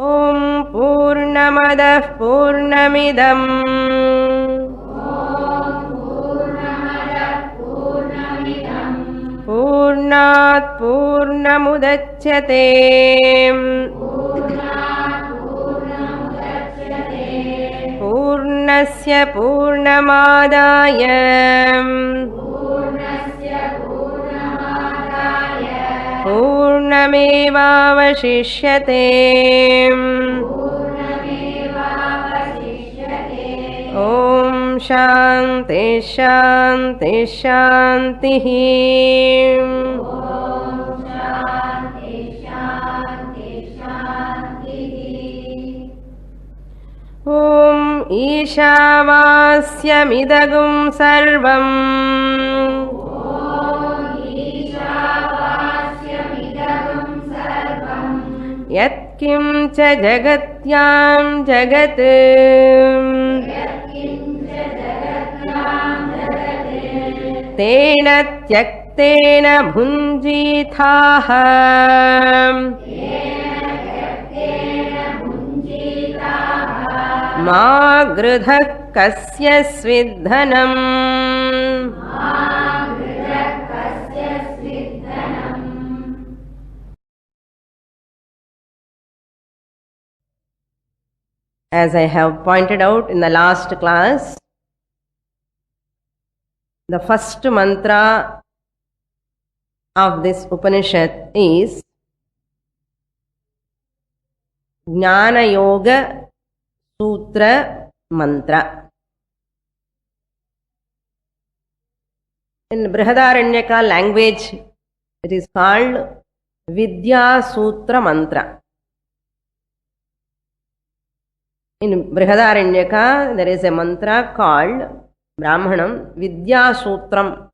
ॐ पूर्णमदः पूर्णमिदम् पूर्णात् पूर्णमुदच्यते पूर्णस्य पूर्णमादाय पूर्णमेवावशिष्यते ॐ शान्ति शान्ति शान्तिः ॐ ईशावास्यमिदगुं सर्वम् यत्किञ्च जगत्यां जगत् तेन त्यक्तेन भुञ्जीथाः मा गृधः कस्य स्विद्धनम् As I have pointed out in the last class, the first mantra of this Upanishad is Jnana Yoga Sutra Mantra. In Brihadaranyaka language, it is called Vidya Sutra Mantra. In Brihadaranyaka, there is a mantra called Brahmanam Vidya Sutram.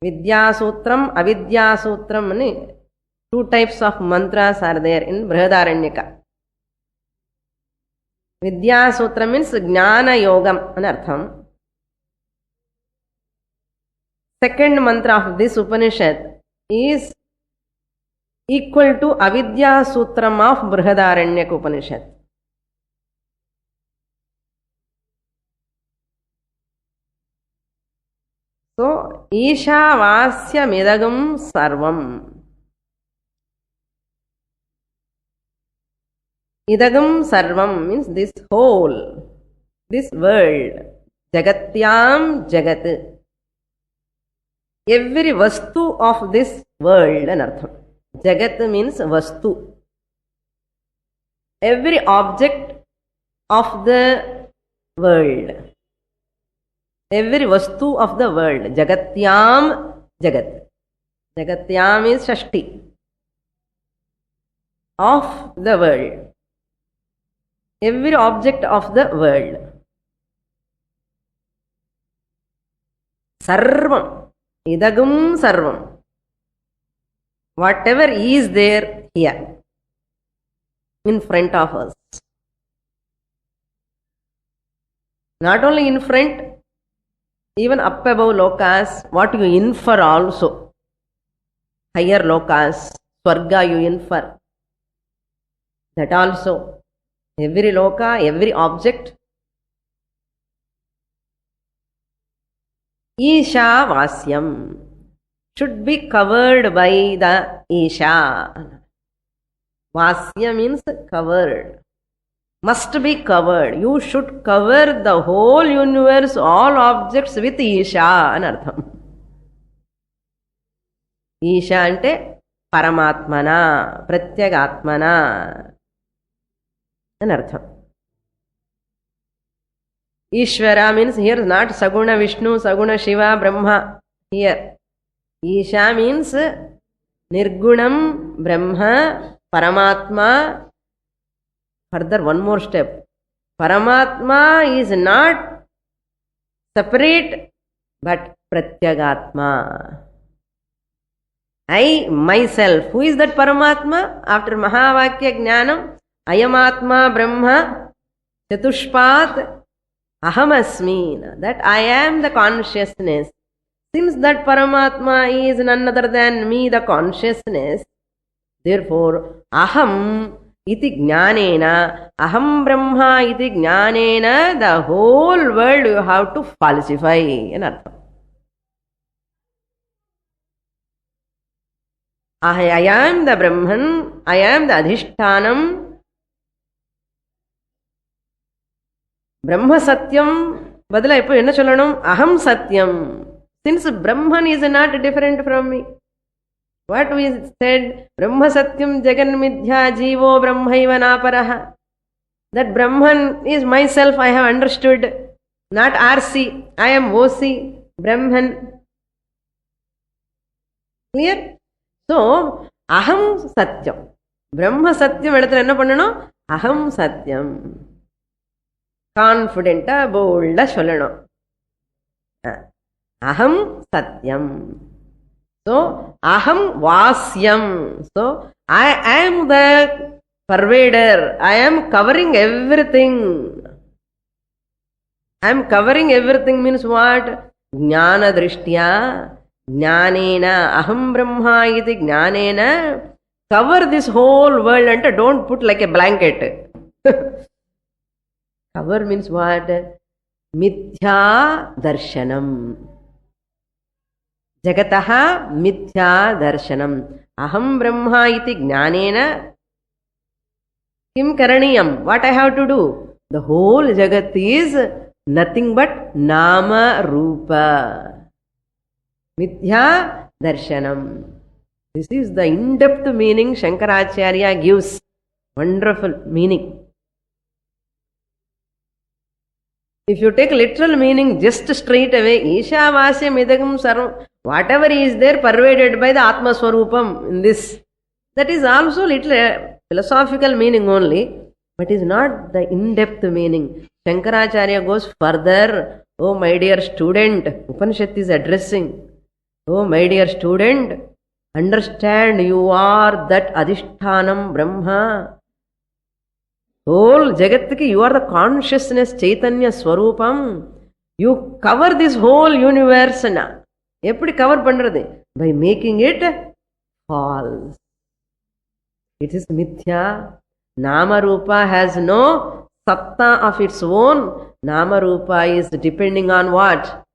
Vidya Sutram, Avidya Sutram. Two types of mantras are there in Brihadaranyaka. Vidya Sutram means Jnana Yogam anartham. Second mantra of this Upanishad is equal to Avidya Sutram of Brihadaranyaka Upanishad. So, Ishavasya Midagam Sarvam. Idagam Sarvam means this whole, this world. Jagatyam Jagat. Every vastu of this world, anartham. Jagat means vastu. Every object of the world. Every vastu of the world. Jagatyam Jagat. Jagatyam is Shashti. Of the world. Every object of the world. Sarvam. Idagum Sarvam. Whatever is there here. In front of us. Not only in front, even up above lokas, what you infer also. Higher lokas, swarga you infer. That also. Every loka, every object. Isha Vasyam should be covered by the Isha. Vasya means covered. Must be covered. You should cover the whole universe, all objects with Isha anartham. Isha ante Paramatmana, Pratyagatmana anartham. Ishvara means here not Saguna Vishnu, Saguna Shiva, Brahma. Here. Isha means Nirgunam, Brahma, Paramatma. Further, one more step. Paramatma is not separate but Pratyagatma. I, myself. Who is that Paramatma? After Mahavakya Jnanam, Ayamatma Brahma, Chatushpat, Ahamasmi. That I am the consciousness. Since that Paramatma is none other than me, the consciousness, therefore, Aham iti jnanena, aham brahma iti jnanena, the whole world you have to falsify in artham. I am the Brahman, I am the Adhishtanam, Brahma Satyam, badala ippo enna sollanum, aham Satyam. Since Brahman is not different from me. What we said, Brahma Satyam Jagan Midhya Jivo Brahmaiva Naparaha. That Brahman is myself, I have understood. Not RC, I am OC, Brahman. Clear? So, Aham Satyam. Brahma Satyam edutha enna pannanum? Aham Satyam. Confident, bold, sollanum. Aham Satyam. So, Aham Vasyam. So, I am the pervader. I am covering everything. I am covering everything means what? Jnana Drishtya. Jnanena. Aham Brahma iti Jnanena. Cover this whole world and don't put like a blanket. Cover means what? Mithya Darshanam. Jagataha mithya darshanam. Aham Brahma iti jnanena. Kim karaniyam? What I have to do? The whole jagat is nothing but nama rupa. Mithya darshanam. This is the in-depth meaning Shankaracharya gives. Wonderful meaning. If you take literal meaning just straight away, Isha Vasyam Idagam Sarvam, whatever is there pervaded by the Atma Swarupam in this, that is also little philosophical meaning only, but is not the in-depth meaning. Shankaracharya goes further. Oh my dear student, Upanishad is addressing. Oh my dear student, understand you are that Adhishtanam Brahma. Whole Jagatki, you are the consciousness, Chaitanya Swarupam. You cover this whole universe. Eppadi cover pandrathu? By making it false. It is mithya. Nama Rupa has no satta of its own. Nama Rupa is depending on what?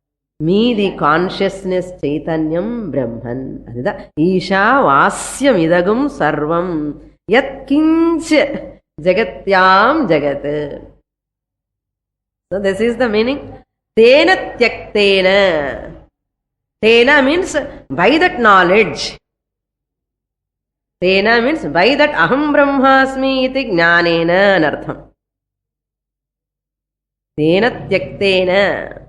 Me, the consciousness, Chaitanyam Brahman. Adida Isha Vasyam Idagam Sarvam. Yat kinch Jagatyam Jagat. So this is the meaning. Tena tyaktena. Tena means by that knowledge. Tena means by that aham brahmasmi iti jnanena anartham. Tena tyaktena.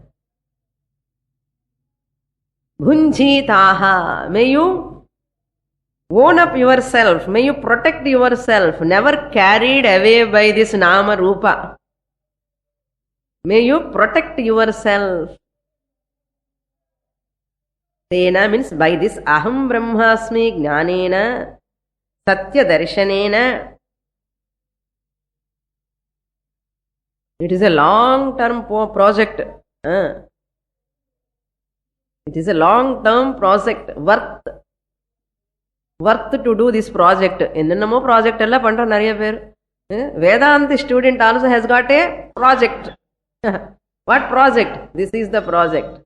Bhunjitaha. May you own up yourself. May you protect yourself. Never carried away by this nama rupa. May you protect yourself. Tena means by this aham brahmasmi jnanena satya darshanena. It is a long-term project. It is a long-term project. Worth to do this project. Ennamo project ella pandra nariya per. Vedanta student also has got a project. What project? This is the project.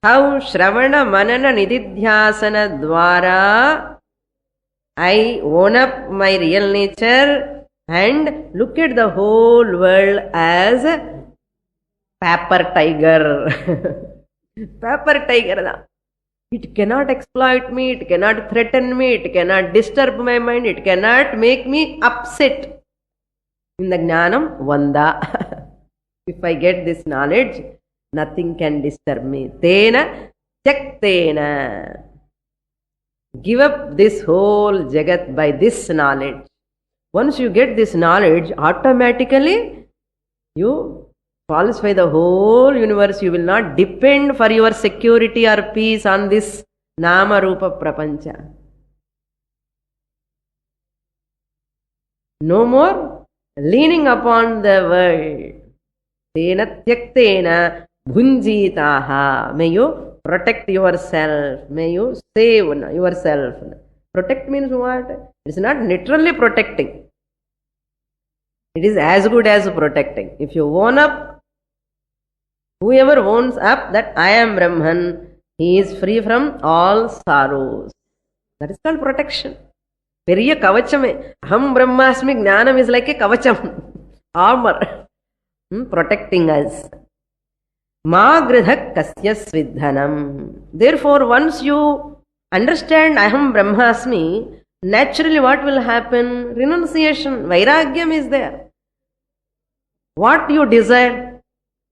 How Shravana Manana Nididhyasana Dwara I own up my real nature and look at the whole world as paper tiger. Paper tiger. It cannot exploit me, it cannot threaten me, it cannot disturb my mind, it cannot make me upset. In the Jnanam, Vanda. If I get this knowledge, nothing can disturb me. Tena tyaktena. Give up this whole Jagat by this knowledge. Once you get this knowledge, automatically you falsify the whole universe. You will not depend for your security or peace on this Nama Rupa Prapancha. No more leaning upon the world. Tena tyaktena bhunjitaha. May you protect yourself. May you save yourself. Protect means what? It is not literally protecting. It is as good as protecting. If you own up, whoever owns up that I am Brahman, he is free from all sorrows. That is called protection. Periya kavachame. Aham Brahmasmi Jnanam is like a kavacham, armor, protecting us. Ma gridhak kasya svidhanam. Therefore, once you understand Aham Brahmasmi, naturally what will happen? Renunciation, vairagyam is there. What you desire?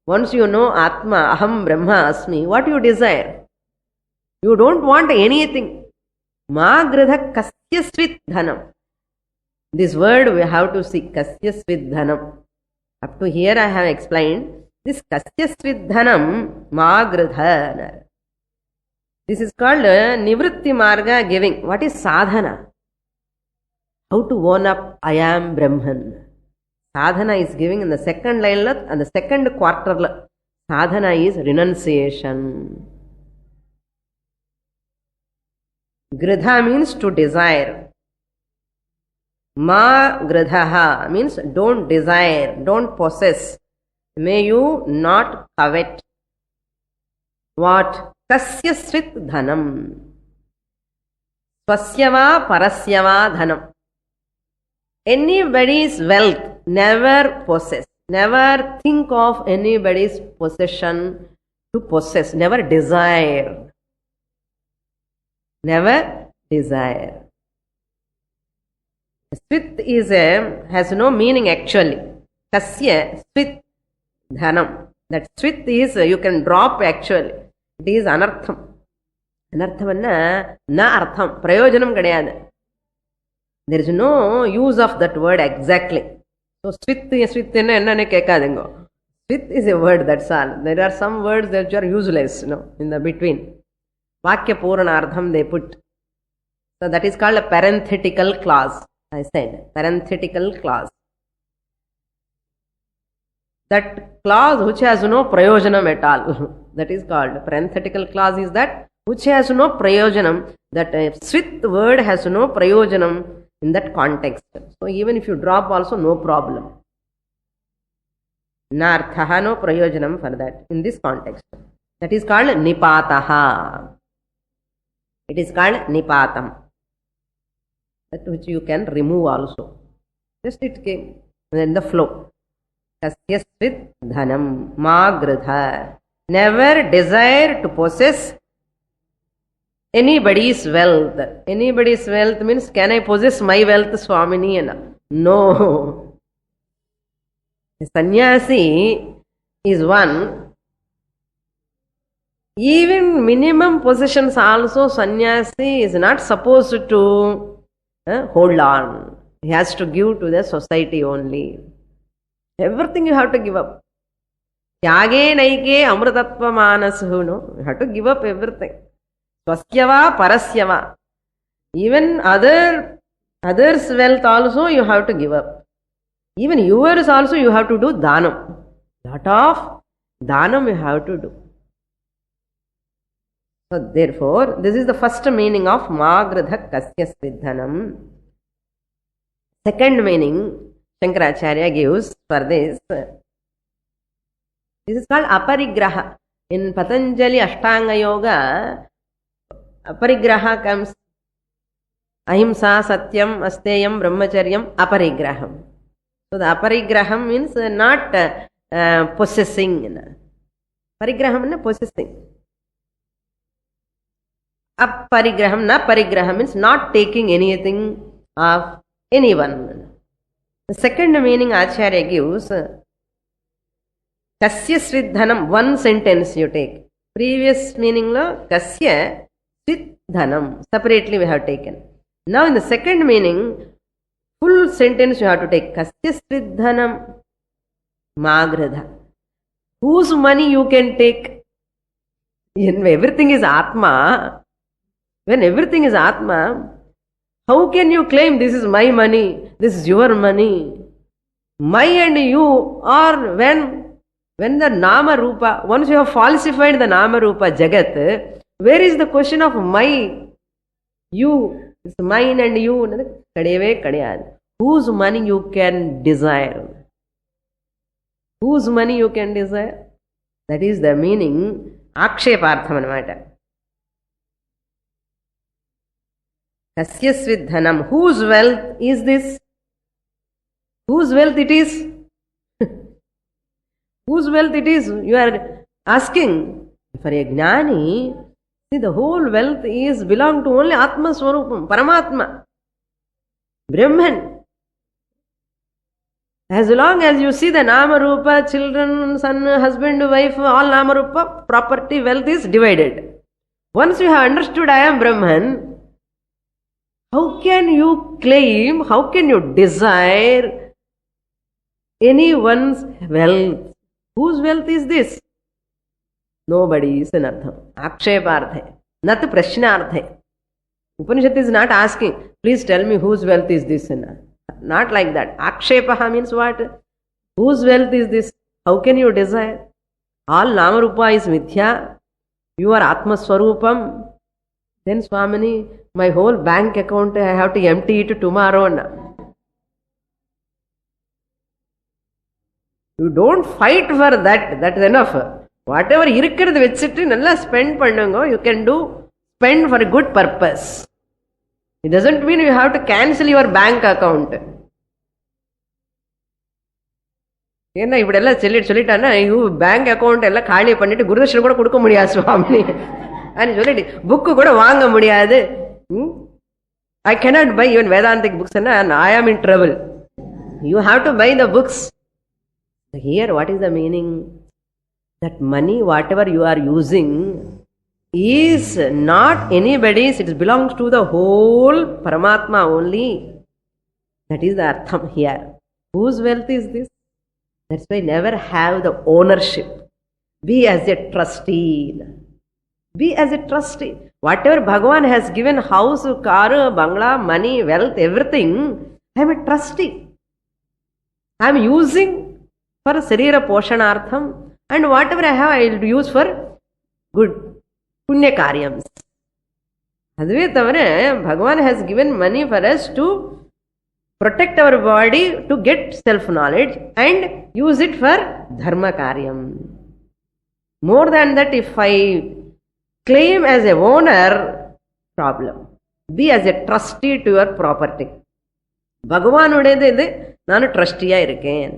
Once you know Atma, Aham Brahmasmi, what you desire? You don't want anything. Ma gridha kasya svidhanam. This word we have to see, kasya svidhanam. Up to here I have explained. This kasya svidhanam ma gridha. This is called nivritti marga giving. What is sadhana? How to own up, I am Brahman. Sadhana is giving in the second line and the second quarter. Sadhana is renunciation. Gridha means to desire. Ma gridhaha means don't desire, don't possess. May you not covet. What? Kasya svit dhanam. Swasyava parasyava dhanam. Anybody's wealth, never possess. Never think of anybody's possession to possess. Never desire. Never desire. Svit has no meaning actually. Kasya svit dhanam. That svit is, you can drop actually. It is anartham. Anartham na artham. Prayojanam kadayadu. There is no use of that word exactly. So, svit is a word, that's all. There are some words that are useless, in the between. Vakya Puranardham they put. So, that is called a parenthetical clause. I said, parenthetical clause. That clause which has no prayojanam at all. That is called, parenthetical clause is that which has no prayojanam. That svit word has no prayojanam in that context. So even if you drop also, no problem. Narthaha, no prayojanam for that in this context. That is called nipataha. It is called nipatam. That which you can remove also. Just it came in the flow. Kasya svit dhanam ma gridha. Never desire to possess anybody's wealth. Anybody's wealth means, can I possess my wealth, Swamini? No. A sannyasi is one. Even minimum possessions also, sannyasi is not supposed to hold on. He has to give to the society only. Everything you have to give up. Tyage naike amrutatva manasu. No, you have to give up everything. Swasyava parasyava. Even others' wealth also you have to give up. Even yours also you have to do dhanam. Lot of dhanam you have to do. So therefore, this is the first meaning of ma gridha kasya svidhanam. Second meaning, Shankaracharya gives for this. This is called aparigraha. In Patanjali Ashtanga Yoga, aparigraha comes. Ahimsa, Satyam, Asteyam, Brahmacharyam, aparigraham. So the aparigraham means not possessing. Parigraham means possessing. Aparigraham, na parigraham means not taking anything of anyone. The second meaning Acharya gives, kasya svidhanam, one sentence you take. Previous meaning lo kasya svidhanam, separately we have taken. Now in the second meaning, full sentence you have to take. Kasya svidhanam magradha. Whose money you can take? When everything is Atma, how can you claim this is my money, this is your money? My and you are when the Nama Rupa, once you have falsified the Nama Rupa Jagat, where is the question of my, you, it's mine and you? whose money you can desire? Whose money you can desire? That is the meaning. Akshepartham anamata. Kasyasvid dhanam. Whose wealth is this? Whose wealth it is? Whose wealth it is? You are asking. For a jnani, see, the whole wealth is belong to only Atma Swarupam, Paramatma, Brahman. As long as you see the Nama Rupa, children, son, husband, wife, all Nama Rupa, property, wealth is divided. Once you have understood I am Brahman, how can you claim, how can you desire anyone's wealth? Whose wealth is this? Nobody is an artham. Aksheparthe. Not prashnarthe. Upanishad is not asking, please tell me whose wealth is this. Not like that. Akshepaha means what? Whose wealth is this? How can you desire? All Namarupa is Mithya. You are Atma Swarupam. Then Swamini, my whole bank account, I have to empty it tomorrow. You don't fight for that. That is enough. Whatever irukkiradhu vechittu nalla spend pannungo, you can do spend for a good purpose. It doesn't mean you have to cancel your bank account. ஏன்னா இப்படியெல்லாம் சொல்லிட்டானா you bank account எல்லாம் காலி பண்ணிட்டு குருதட்சணை கூட கொடுக்க முடியாது சுவாமி అని சொல்லிட்டு புக்கு கூட வாங்க முடியாது. I cannot buy even Vedantic books and I am in trouble. You have to buy the books. Here what is the meaning? That money whatever you are using is not anybody's, it belongs to the whole Paramatma only. That is the artham here. Whose wealth is this? That's why never have the ownership. Be as a trustee. Be as a trustee. Whatever Bhagavan has given, house, car, bangla, money, wealth, everything, I am a trustee. I am using for Sarira Poshanartham, and whatever I have, I will use for good Punya Karyams. Adve tavare, Bhagavan has given money for us to protect our body, to get self-knowledge and use it for Dharma Karyam. More than that, if I claim as a owner, problem. Be as a trustee to your property. Bhagavan udede nanu trustee irukken.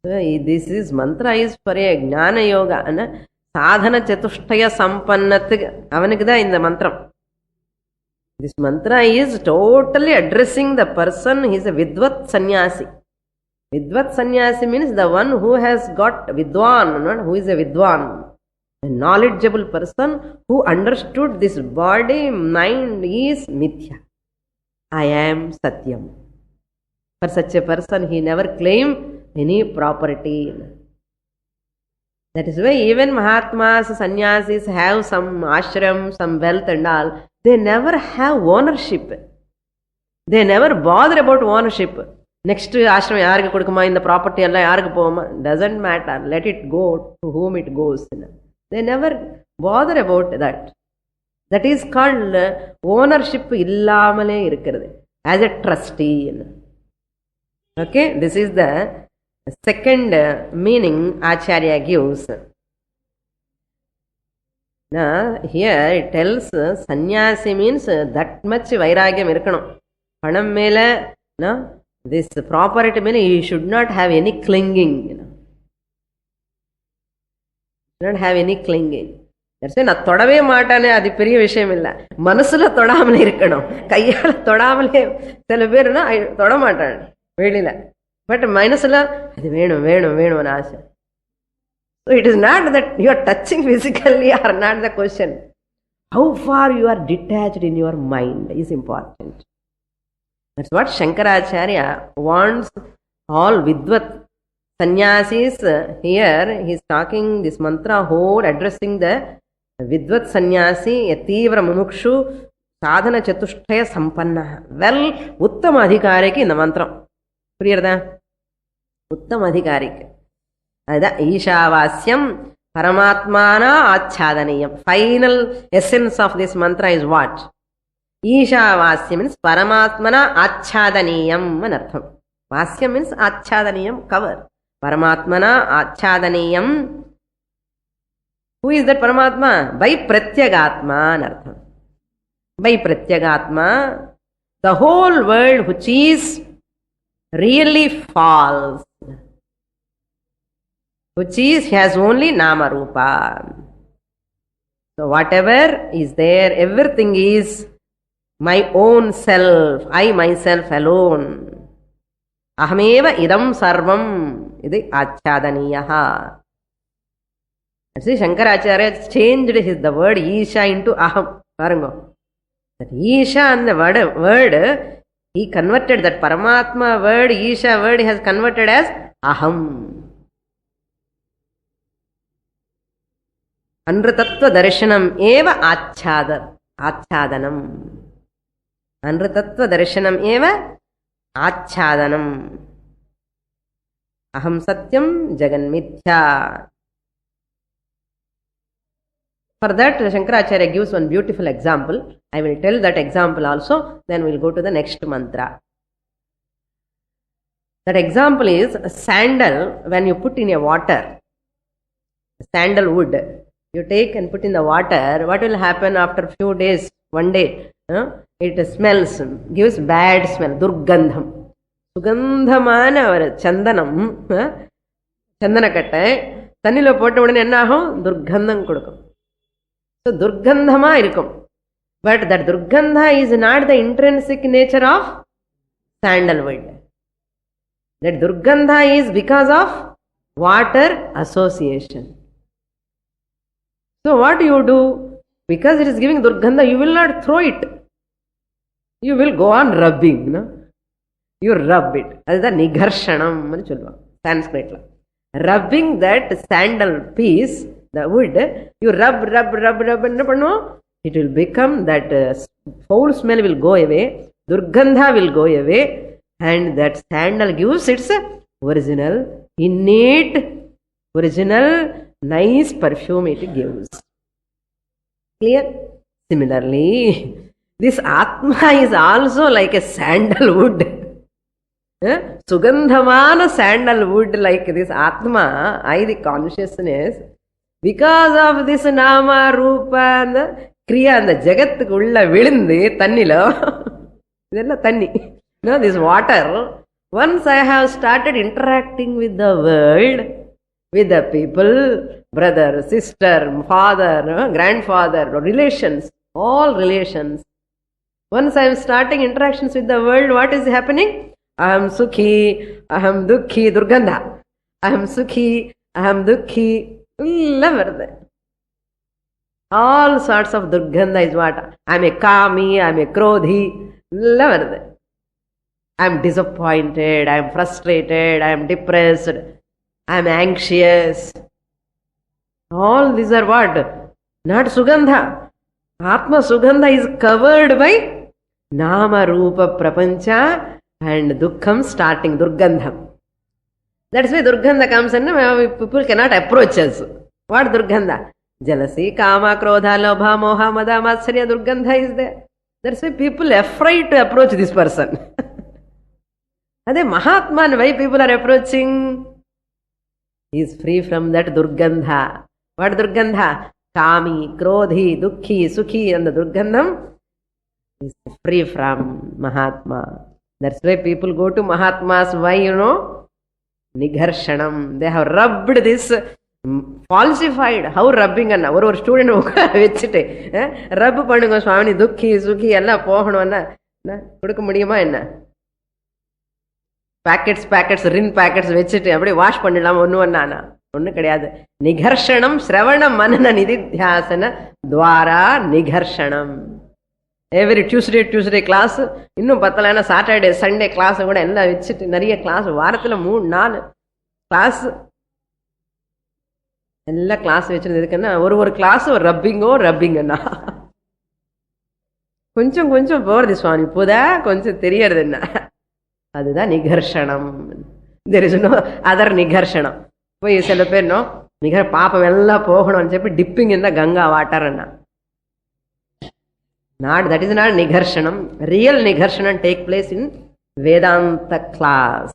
So this is mantra is for a jnana yoga ana sadhana chatushtaya sampannat avanikida in the mantra. This mantra is totally addressing the person. He is a vidvat sannyasi. Vidvat sannyasi means the one who has got vidwan, not who is a vidwan. A knowledgeable person who understood this body, mind is mithya. I am satyam. For such a person, he never claim any property. That is why even Mahatmas, sannyasis have some ashram, some wealth and all. They never have ownership. They never bother about ownership. Next ashram yarku kodukuma in the property alla yarku povama, doesn't matter. Let it go to whom it goes. They never bother about that. That is called ownership illamale irukkirathu, as a trustee. Okay, this is the second meaning Acharya gives. Now here it tells sannyasi means that much vairagyam irukkanum. Panam mele, no, this property mele you should not have any clinging. Not have any clinging. That's why நான் தொடவே மாட்டானே, அது பெரிய விஷயம் இல்லை. மனசுல தொடாமலே இருக்கணும், கையால தொடாமலே. சில பேர்னா தொட மாட்டான் வெளியில, பட் மனசுல அது வேணும் வேணும் வேணும்னு ஆசை. So it is not that you are touching physically or not the question. How far you are detached in your mind is important. That's what Shankaracharya wants all vidvat sannyasis. Here he is talking this mantra whole addressing the vidvat sannyasi, a tivra mumukshu, sadhana chatushtaya sampanna. Well, uttama adhikariki in the mantra. Priyarda? Uttama adhikariki. That Ishavasyam Paramatmana Achhadaniyam. Final essence of this mantra is what? ఈశావాస్య means పరమాత్మన ఆచ్ఛాదనీయం అని అర్థం. వాస్యం means ఆచ్ఛాదనీయం, cover. పరమాత్మన ఆచ్ఛాదనీయం. Who is that పరమాత్మ? బై ప్రత్యేగాత్మ అని అర్థం. బై ప్రత్యేగాత్మ the whole world which is really false, which has only nama rupa. So whatever is there, everything is my own self, I myself alone. Ahameva idam sarvam, idi achadaniyaha. See, Shankaracharya changed the word Isha into aham. Parango. That Isha and the word he converted, that Paramatma word, Isha word, he has converted as aham. అనృతత్వ దర్శనం ఏవ ఆచ్ఛాదనం. అనృతత్వ దర్శనం ఏవ ఆచ్ఛాదనం. అహం సత్యం జగన్మిథ్యా. For that, Shankaracharya gives one beautiful example. I will tell that example also, then we will go to the next mantra. That example is sandal. When you put in a water, sandalwood, you take and put in the water, what will happen after few days, one day? It smells, gives bad smell, durgandham. Sugandhamana or chandanam, chandanakattai, tannilo potta udane enna agum? Durgandham kodukum. So durgandhama irukum. But that durgandha is not the intrinsic nature of sandalwood. That durgandha is because of water association. So what do you do? Because it is giving durgandha, you will not throw it. You will go on rubbing. No? You rub it. That is the nigharshanam. Sanskrit. Rubbing that sandal piece, the wood, you rub, and it will become that foul smell will go away, durgandha will go away, and that sandal gives its original, innate, original, nice perfume it gives. Clear? Similarly, this Atma is also like a sandalwood. Sugandhamana sandalwood, like this Atma, I, the consciousness, because of this Nama, Rupa, and the Kriya, and the Jagat kulla vilindi, tannilo, idella tanni. This water, once I have started interacting with the world, with the people, brother, sister, father, grandfather, relations, all relations. Once I am starting interactions with the world, what is happening? Aham sukhi, aham dukhi, durgandha. Aham sukhi, aham dukhi, all sorts of durgandha is what? I am a kami, I am a krodhi, I am disappointed, I am frustrated, I am depressed, I am anxious. All these are what? Not Sugandha. Atma Sugandha is covered by Nama Rupa Prapancha and Dukkham starting Durgandham. That's why Durgandha comes and people cannot approach us. What Durgandha? Jealousy, Kama, Krodha, Lobha, Moha, Mada, Matsarya, Durgandha is there. That's why people are afraid to approach this person. Ade Mahatman, why people are approaching? He is free from that Durgandha. What Durgandha? Kami, Krodhi, Dukhi, Sukhi, and the Durgandham is free from Mahatma. That's why people go to Mahatmas. Why, Nigharshanam. They have rubbed this, falsified. How rubbing? And our student vechite rub pannunga Swami, Dukhi, Sukhi, ella pohanu anna kudukka mudiyuma enna? Packets, rin packets vechite appadi wash pannidama onnu annana. ஒன்றும் கிடையாது. நிகர்ஷணம் சிரவண மனன நிதித்தியாசன துவாரா நிகர்ஷணம். Every Tuesday class, இன்னும் பத்தலைன்னா Saturday Sunday class கூட எல்லாம் வச்சுட்டு நிறைய class, வாரத்தில் 3-4 class, எல்லா கிளாஸ் வச்சுருந்து இருக்குன்னா ஒரு கிளாஸ் ஒரு ரப்பிங்கன்னா கொஞ்சம் போறது சுவாமி, இப்போதா கொஞ்சம் தெரியறது என்ன, அதுதான் நிகர்ஷணம். தெர் இஸ் நோ அதர் நிகர்ஷணம். போய் சில பேர் பாப்பம் எல்லாம் போகணும்னு చెప్పి dipping in the Ganga water అన్న. That is not Nigharshanam. Real Nigharshanam take place in Vedanta class.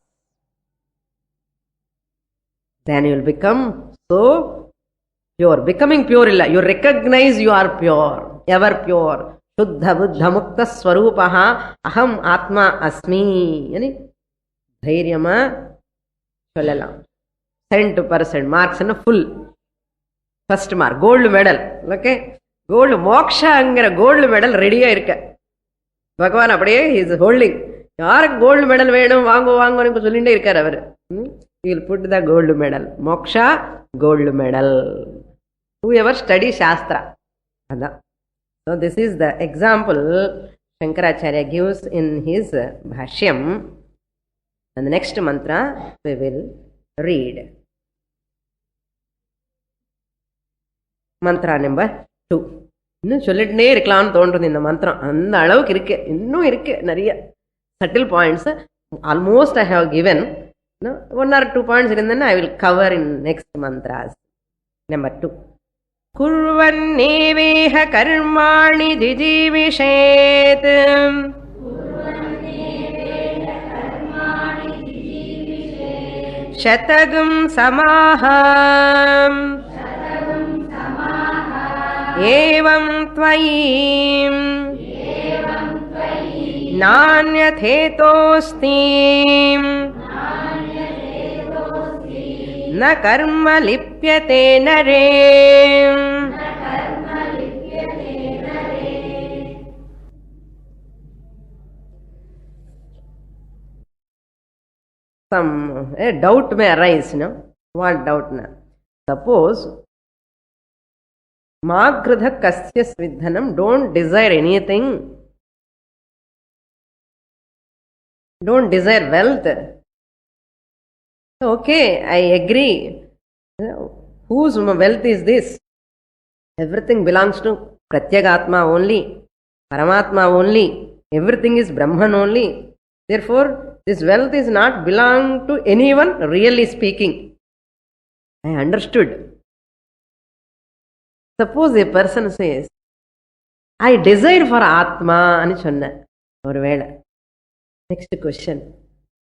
Then you will become so pure. Becoming pure illa. You recognize you are pure. Ever pure. Shuddha buddha mukta swarupaha aham atma asmi. Yani dhairyama sollalam. 100% marks and full. First mark. Gold medal. Okay. Gold moksha gold medal ready irka. Bhagavan apadiye he is holding. Yaar gold medal vedum vaangu vaangu sollinde irkar avaru. He will put the gold medal. Moksha gold medal. Whoever studies Shastra. So this is the example Shankaracharya gives in his Bhashyam. And the next mantra we will read. Mantra number 2. இன்னும் சொல்லிட்டே இருக்கலாம்னு தோன்றது இந்த மந்திரம். அந்த அளவுக்கு இருக்கு. இன்னும் இருக்கு நிறைய subtle points. Almost I have given. No, 1 or 2 points irundana I will cover in next mantras. Number 2. Kurvanneveha karmani jijivishet. Shatagam samaham. Evam tvayim. Nanyathetostim. न कर्म लिप्यते नरे. Some doubt may arise, no? What doubt now? Suppose Magradha kasya svidhanam, don't desire anything. Don't desire wealth. Okay, I agree. Whose wealth is this? Everything belongs to Pratyagatma only, Paramatma only. Everything is Brahman only. Therefore, this wealth is not belong to anyone, really speaking. I understood. Suppose a person says, I desire for Atma, ani chonna. Next question.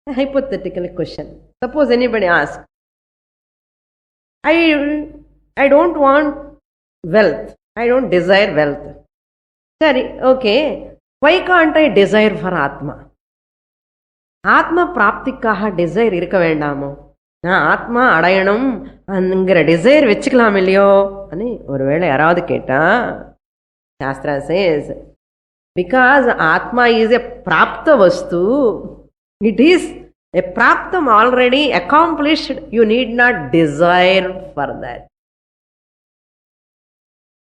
A hypothetical question. Suppose anybody asks, I don't want wealth. I don't desire wealth. Sorry, okay. Why can't I desire for Atma? Atma praptikaha desire irka vendamo. Atma adayanam angra desire vechikalam illiyo. Ani oruvela yaravadu ketta. Shastra says, because Atma is a prapta vastu, it is a praptam already accomplished. You need not desire for that.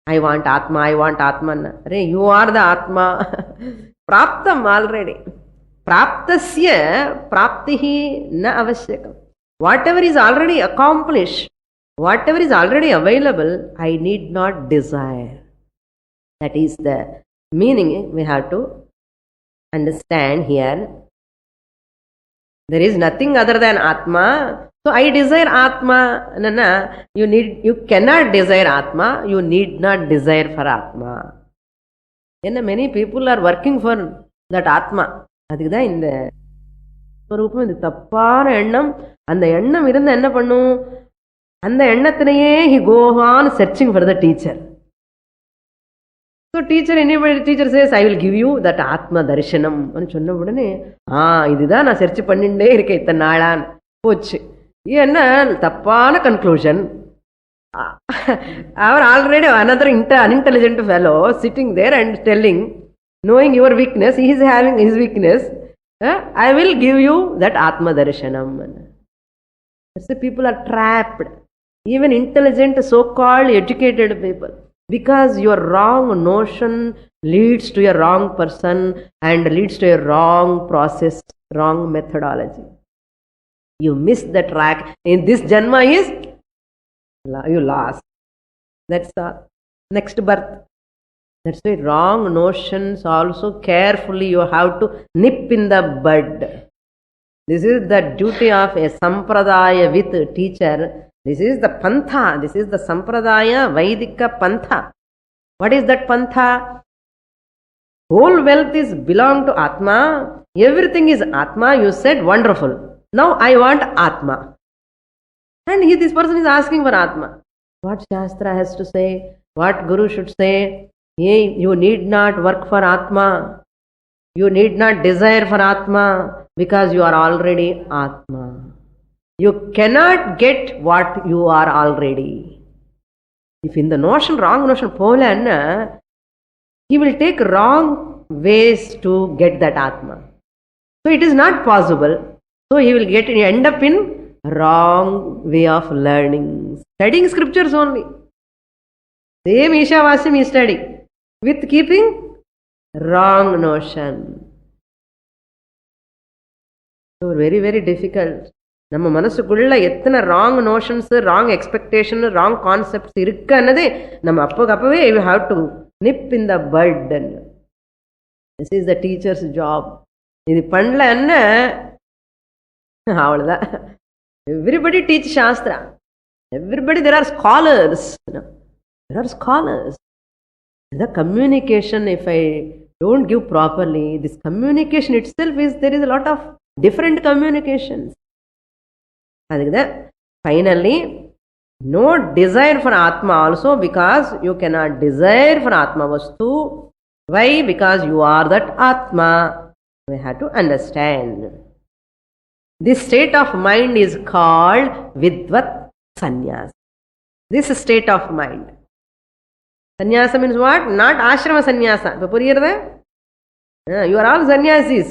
I want Atma, you are the Atma. Praptam already. Praptasya praptihi na avasyakam. Whatever is already accomplished, whatever is already available, I need not desire. That is the meaning we have to understand here. There is nothing other than Atma. So I desire Atma. Nana, you cannot desire Atma. You need not desire for Atma. And many people are working for that Atma. அதுக்குதான் இந்த ஸ்வரூபம், இந்த தப்பான எண்ணம். அந்த எண்ணம் இருந்தா என்ன பண்ணும்? அந்த எண்ணத்திலேயே he go on searching for the teacher. So teacher says, I will give you that Atma Darshanam. అని சொன்ன உடனே இதுதான் நான் சர்ச் பண்ணிட்டே இருக்கேன் இத்தனை நாளான் போச்சு. என்ன தப்பான conclusion. Our already another unintelligent fellow sitting there and telling, knowing your weakness, he is having his weakness, I will give you that Atma Darshanam. So people are trapped. Even intelligent, so-called educated people. Because your wrong notion leads to a wrong person and leads to a wrong process, wrong methodology. You miss the track. In this Janma is, you lost. That's all. Next birth. That's why wrong notions also carefully you have to nip in the bud. This is the duty of a Sampradaya with teacher. This is the Pantha. This is the Sampradaya Vaidika Pantha. What is that Pantha? whole wealth is belong to Atma, everything is Atma, you said, wonderful. Now I want Atma. And this person is asking for Atma. What Shastra has to say, what Guru should say, hey, you need not work for Atma, you need not desire for Atma, because you are already Atma. You cannot get what you are already. If in the notion, wrong notion, Polan, he will take wrong ways to get that Atma. So it is not possible. So he will end up in wrong way of learning. Studying scriptures only. Same Ishavasya he study. With keeping wrong notion. So very, very difficult. நம்ம மனசுக்குள்ள எத்தனை wrong notions, wrong expectation, wrong concepts இருக்குன்னதே நம்ம அப்பவே you have to nip in the bud. This is the teacher's job. இது பண்ணலன்னு அவ்வளோதான். Everybody teach shastra. Everybody there are scholars. There are scholars. The communication, if I don't give properly, this communication itself is, there is a lot of different communications. Finally, no desire for Atma also, because you cannot desire for Atma Vastu. Why? Because you are that Atma. We have to understand. This state of mind is called Vidvat Sannyas. This state of mind. Sannyasa means what? Not ashrama sannyasa. You are all sannyasis.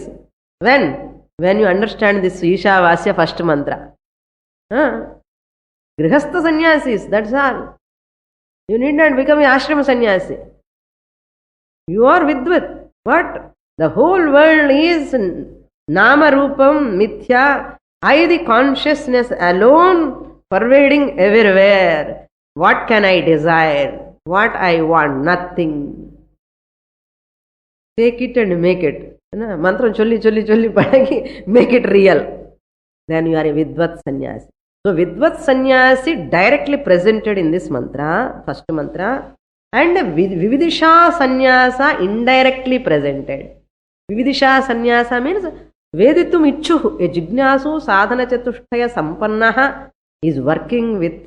When you understand this Ishavasya first mantra. Grihastha sannyasis, that's all. You need not become an ashrama sannyasi. You are Vidvat. What? The whole world is Nama Rupam Mithya. I, the consciousness alone, pervading everywhere. What can I desire? What I want? Nothing. Take it and make it. Mantra cholli padagi, make it real. Then you are a Vidvat Sannyasi. So Vidvat Sannyasi directly presented in this mantra, first mantra, and Vividisha Sannyasa indirectly presented. Vividisha Sannyasa means Veditum Ichuhu, a Jignasu Sadhana Chatushtaya Sampannaha is working with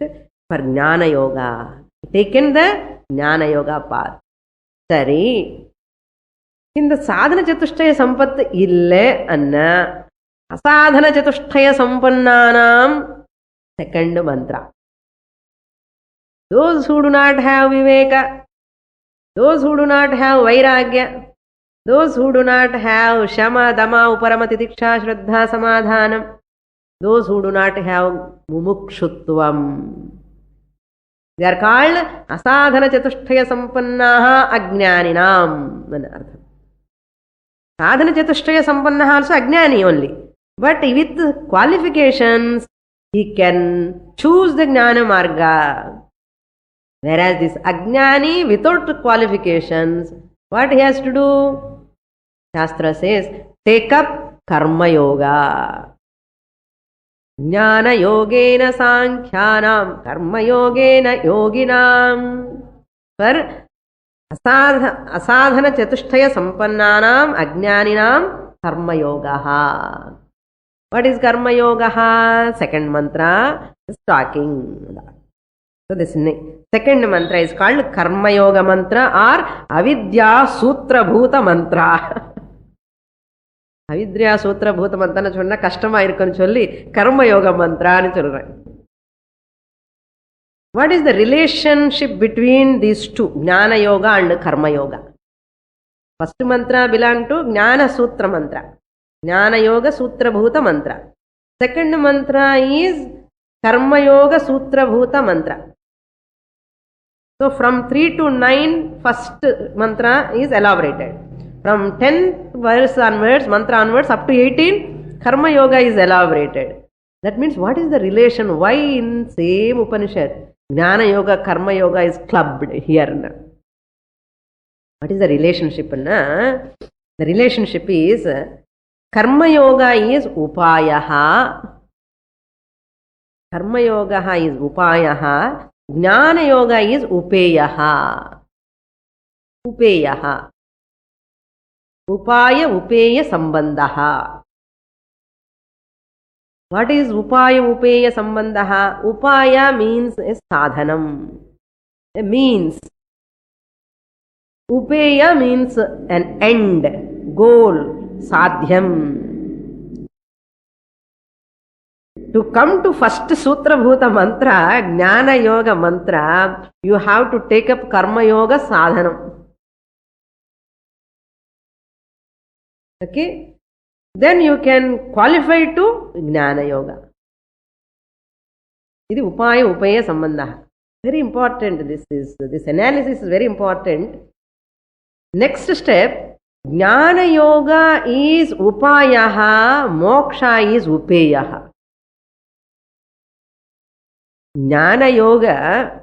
for Jnana Yoga. Taken the Jnana Yoga path. Sari, in the Sadhana Chatushtaya Sampath ille anna Asadhana Chatushtaya Sampannanam second mantra. Those who do not have Viveka, those who do not have Vairagya, those who do not have Shama, Dama, Uparama, Titiksha, Shraddha, Samadhanam, those who do not have Mumukshutvam, they are called Asadhana Chatushtaya Sampannaha Ajnaninam. Sadhana Chatushtaya Sampannaha also Ajnani only. But with qualifications, he can choose the Jnana Marga. Whereas this Ajnani without qualifications, what he has to do? Shastra says, take up Karma Yoga. Jnana Yogena Sankhyanam, Karma Yogena Yoginam. For Asadhana Chatushtaya Sampannanam Ajnaninam Karma Yogaha. What is Karma Yogaha? Second mantra is talking. So this second mantra is called Karma Yoga mantra or Avidya Sutra Bhuta mantra. Avidya Sutra Bhuta mantra na chonna kastama irukonu solli Karma Yoga mantra ani solran. What is the relationship between these two, Jnana Yoga and Karma Yoga? First mantra belong to Jnana Sutra mantra. Jnana Yoga Sutra Bhuta mantra. Second mantra is Karma Yoga Sutra Bhuta mantra. So from 3 to 9, first mantra is elaborated. From 10th verse onwards, mantra onwards, up to 18, Karma Yoga is elaborated. That means what is the relation? Why in same Upanishad, Jnana Yoga, Karma Yoga is clubbed here? What is the relationship? The relationship is Karma Yoga is Upayaha. Karma Yoga is Upayaha. Jnana Yoga is Upeyaha. Upeyaha. upaya upeya sambandha. What is upaya upeya sambandha? Upaya means a sadhanam, a means. Upeya means an end, goal, sadhyam. To come to first Sutra Bhuta mantra, Jnana Yoga mantra, you have to take up Karma Yoga sadhanam. Okay? Then you can qualify to Jnana Yoga. This is Upaya Upaya Sambandha. Very important. This analysis is very important. Next step, Jnana Yoga is Upayaha, Moksha is Upeyaha. Jnana Yoga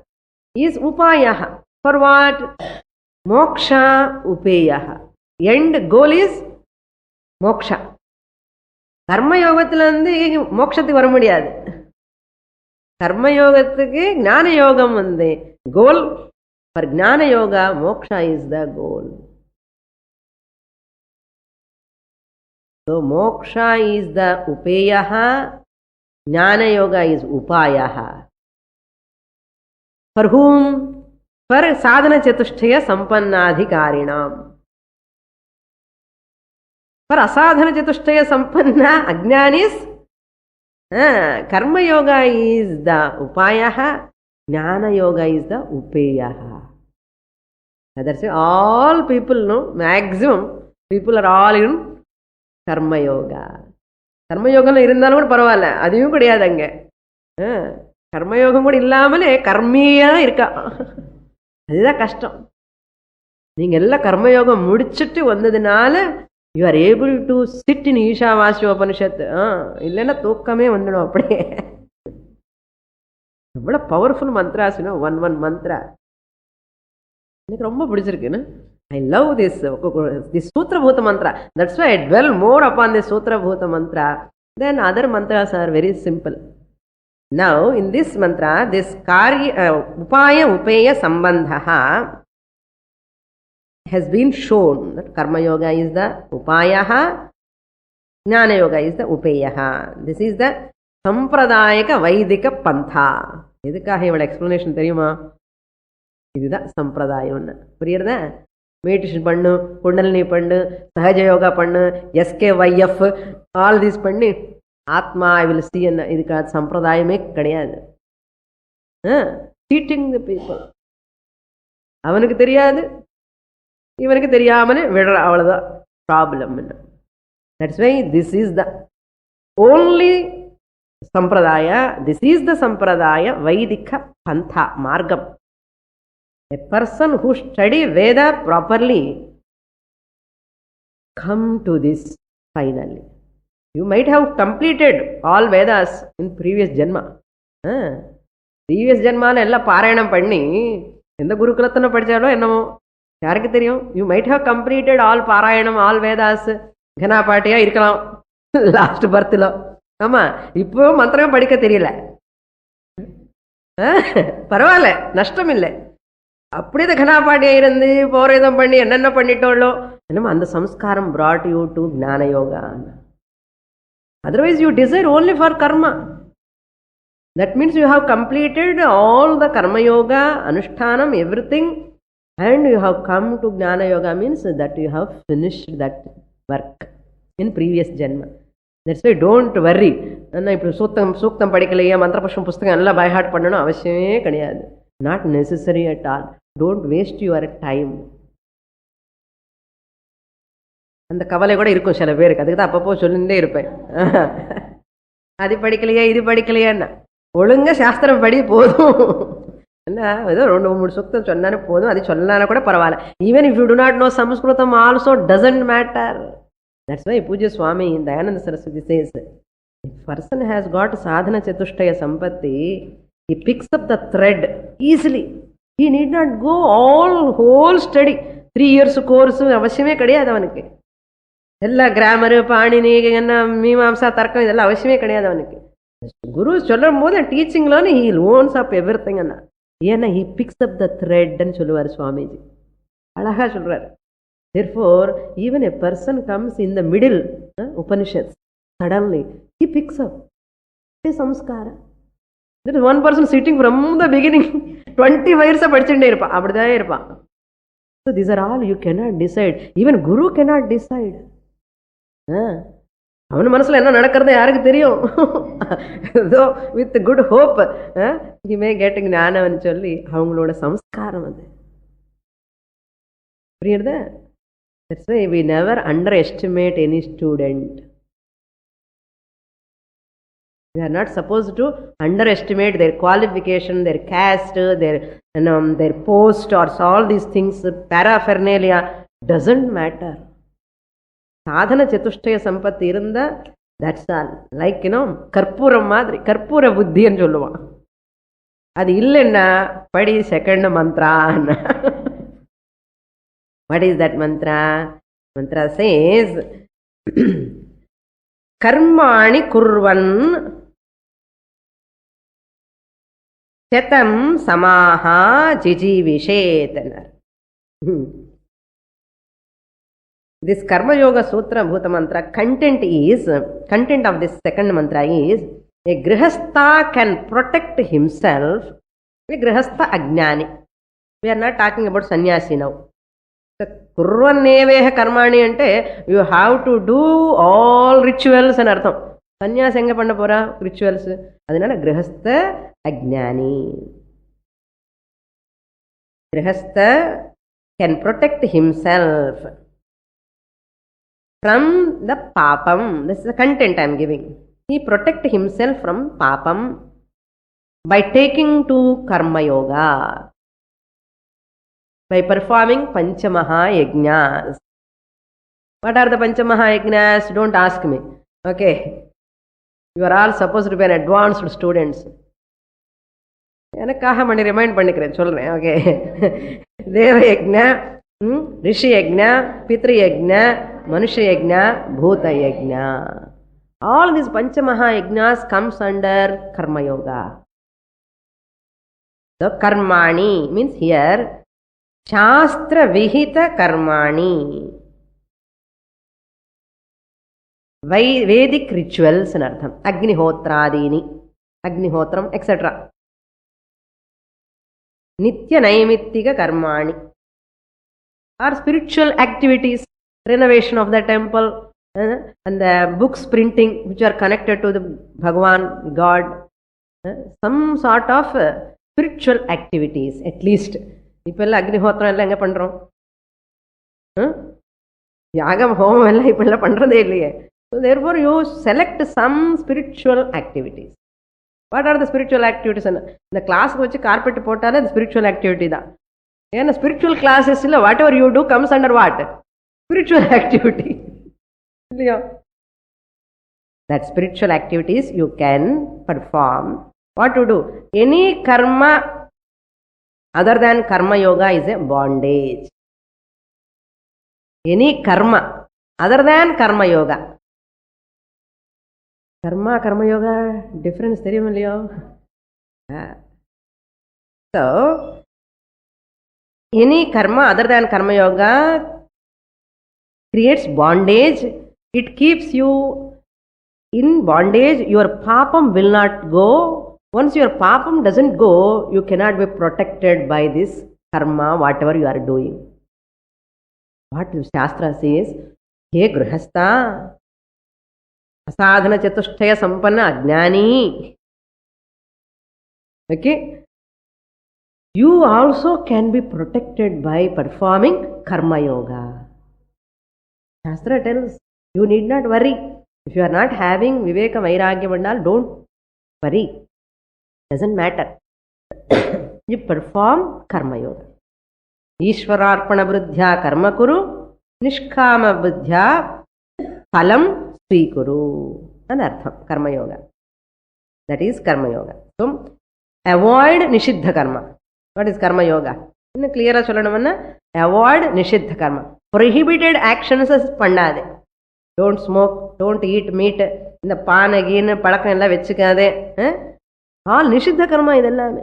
is Upayaha. For what? Moksha Upeyaha. End goal is Moksha. Karma யோகத்திலிருந்து மோட்சத்துக்கு வர முடியாது. கர்ம யோகத்துக்கு ஞான யோகம் வந்து கோல். For Jnana Yoga, moksha is the goal. So moksha is the upeyaha, Jnana Yoga is upayaha. For whom? For sadhana chatushtaya sampannadhikarinam. For asadhana chatushtaya sampanna ajnanis, karma yoga is the upayaha, Jnana Yoga is the upeyaha. That's why all people know, maximum people are all in karma yoga. Karma yoga irundhalum kuda paravailla, adiyum kudiyadhu anga. Karma yoga kuda illamale karmiya irka. Adha kashtam. Neenga ella karma yoga mudichittu vandadinaala you are able to sit in Ishavasya Upanishad. Illena thokkame vandadum appade. What a powerful mantras, one mantra. I love this Sutra Bhuta mantra. That's why I dwell more upon this Sutra Bhuta mantra. Then other mantras are very simple. Now, in this mantra, this Upaya Upeya Sambandha has been shown that Karma Yoga is the Upayaha, Jnana Yoga is the Upeyaha. This is the Sampradayaka Vaidika Pantha. இதுக்காக இவளோட explanation தெரியுமா? இதுதான் சம்பிரதாயம். புரியுறதா? Meditation பண்ணு, குண்டலினி பண்ணு, சஹஜ யோகா பண்ணு, SKYF all this பண்ணி ஆத்மா ஐ வில் சீ என்ன. இதுக்கு சம்பிரதாயமே கிடையாது. Cheating the people. அவனுக்கு தெரியாது, இவனுக்கு தெரியாமலே விடுற, அவ்வளோதான் problem. That's why this is the only Sampradaya, this is the Sampradaya Vaidika Pantha, Margam. A person who study Veda properly come to this finally. You might have completed all Vedas in previous Janma. Previous Janma ella Parayanam panni, endha Gurukulatana padichalo ennamo, yarukku theriyum. You might have completed all Parayanam, all Vedas, Ghanapatiya irkalam, last birth lo. ஆமா, இப்போ மந்திரம் படிக்க தெரியல, பரவாயில்ல, நஷ்டம் இல்லை. அப்படியே கனாபாட்டியா இருந்து போரேதம் பண்ணி என்னென்ன பண்ணிட்டோளோ என்னமோ அந்த சம்ஸ்காரம் brought you to Jnana Yoga. Otherwise you desire only for karma. That means you have completed all the karma yoga, anushtanam, everything, and you have come to Jnana Yoga means that you have finished that work in previous Janma. That's why don't worry. ఇప్పుడు సూక్తం படிக்கலையே, మంత్రపుష్పం పుస్తకం எல்லாம் by heart பண்ணணும் அவசியமே கிடையாது. Not necessary at all. Don't waste your time. அந்த கவலை கூட இருக்கும் சில பேருக்கு. அதுக்கு தான் அப்பப்போ சொல்லிட்டே இருப்பேன், அது படிக்கலையா இது படிக்கலையான்னா. ஒழுங்கா சாஸ்திரம் படி போதும். என்ன ஏதோ 2-3 சூக்தம் சொன்னானே போதும், அது சொல்லான கூட பரவாயில்ல. Even if you do not know Sanskritam also doesn't matter. That's why Puja Swami in Dayananda Saraswati says, if person has got sadhana chatushtaya sampatti, he picks up the thread easily. He need not go whole study. 3 years course avashyame kadiyadu avanukku. Ella grammar, panini, meemamsa, tarkam idella avashyame kadiyadu avanukku. Guru sollum teaching lone he owns up everything anna. He picks up the thread and solluvar Swamiji. Alaga solrar. Therefore, even a person comes in the middle, Upanishads, suddenly, he picks up a samskara. There is one person sitting from the beginning, 20 years படிச்சுட்டே இருப்பான், அப்படிதான் இருப்பான். So these are all you cannot decide. Even Guru cannot decide. அவன் மனசுல என்ன நடக்கிறது யாருக்கு தெரியும்? So with good hope, he may get ஞானம்னு சொல்லி அவங்களோட சம்ஸ்காரம் அது. புரியுதா? That's why we never underestimate any student. We are not supposed to underestimate their qualification, their caste, their post, or all these things. Paraphernalia doesn't matter. Sadhana chatushtaya sampatti irunda, that's all. Like, karpuram madri, karpura buddhi nu solluvan. Adu illenna padi second mantra. What is that mantra? Mantra says, karmani kurvan Chetam samaha jijivishetana. This Karma Yoga Sutra Bhuta Mantra content of this second mantra is, a grihastha can protect himself. A grihastha ajnani. We are not talking about sannyasi now. Kurvaneveha karmani ante, you have to do all rituals and artham. Sannyasi enga panna pora rituals. Adinala grihastha ajnani. Grihastha can protect himself from the papam. This is the content I am giving. He protect himself from papam by taking to karma yoga, by performing panchamaha yajnas. What are the panchamaha yajnas? Don't ask me. Okay. You are all supposed to be an advanced students. எனக்காக மணி remind பண்ணிக்கிறேன், சொல்றேன். Okay. தேவ யஜ்ஞ, ரிஷி யஜ்ஞ, பித்ரு யஜ்ஞ, மனுஷ யஜ்ஞ, பூத யஜ்ஞ. All these panchamaha yajnas comes under karma yoga. The karmani means here shastra vihita karmani. Vedic rituals in artham. Agnihotradini, Agnihotram, etc. Nitya naimittika karmani, or spiritual activities, renovation of the temple, and the books printing which are connected to the Bhagavan, God. Some sort of spiritual activities, at least. இப்பெல்லாம் அக்னிஹோத்திரம் எல்லாம் எங்க பண்றோம்? யாகம் ஹோமம் எல்லாம் இப்பெல்லாம் பண்றதே இல்லையே. So therefore you select some spiritual activities. What are the spiritual activities? இந்த கிளாஸ்க்கு வச்சு கார்பெட் போட்டாலே அது ஸ்பிரிச்சுவல் ஆக்டிவிட்டி தான். ஏன்னா ஸ்பிரிச்சுவல் கிளாஸஸ்ல whatever you do comes under what? Spiritual activity இல்லையா? That spiritual activities you can perform. What to do? Any karma other than karma yoga is a bondage. Any karma other than karma yoga. Karma yoga difference theriyum illaiyo? So any karma other than karma yoga creates bondage. It keeps you in bondage. Your papam will not go. Once your papam doesn't go, you cannot be protected by this karma, whatever you are doing. What the Shastra says, He Grihastha, Asadhana Chatushtaya Sampanna Ajnani. Okay? You also can be protected by performing karma yoga. Shastra tells, you need not worry. If you are not having Viveka Vairagya Mandal, don't worry. Doesn't matter. You perform karma yoga. Ishwararpana buddhya karma kuru, nishkama buddhya phalam svikuru. Anartham karma yoga. That is karma yoga. So avoid nishiddha karma. What is karma yoga? In a clear sollanavanna, avoid nishiddha karma. Prohibited actions is pannade. Don't smoke, don't eat meat, in the pan again, padakam ella vechikade. All nishiddha karma idellame.